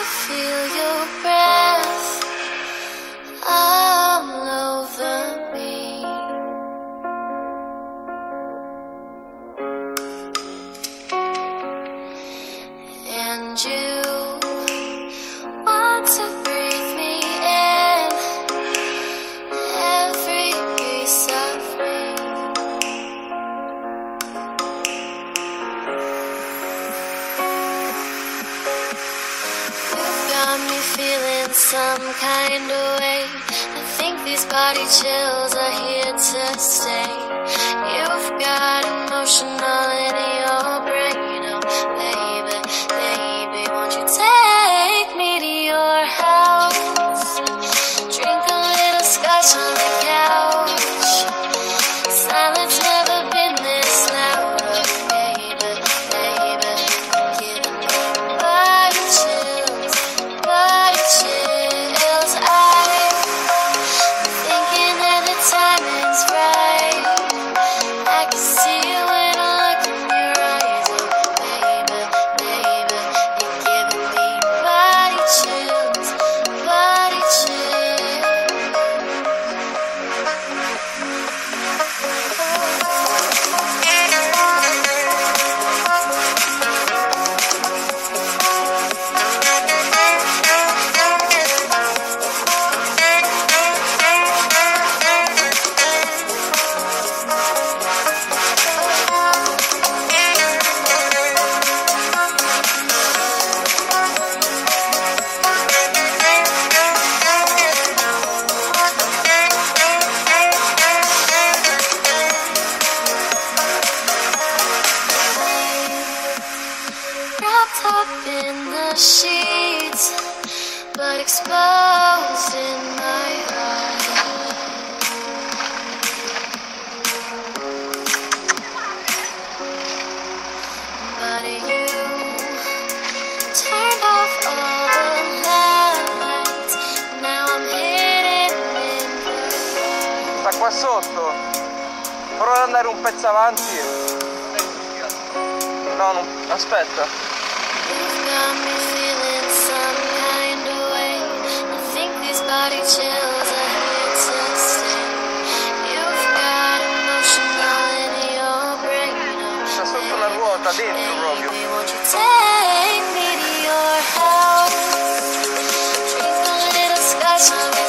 to feel your breath all over me. And you want to breathe me in, every piece of me. You've got me feeling some kind of way. I think these body chills are here to stay. You've got emotional in your brain, oh baby, baby, won't you take me to your house? Drink a little scotch on the couch. Silence never been this loud, oh baby, baby, giving me body chills, body chills. I'm thinking that the timing's right. I can see it when I look in your eyes, oh baby, baby, you're giving me body chills, body chills. Wrapped up in the sheets, but exposed in my heart. But you turned off all the lights. Now I'm hidden in the Sta qua sotto. Prova ad andare un pezzo avanti. No, non... aspetta. You've got me feeling some kind of way. I think these body chills are here to stay. You've got emotional in your brain, oh Sta sotto la ruota, dentro proprio. baby, won't you take me to your house? Drink a little scotch on the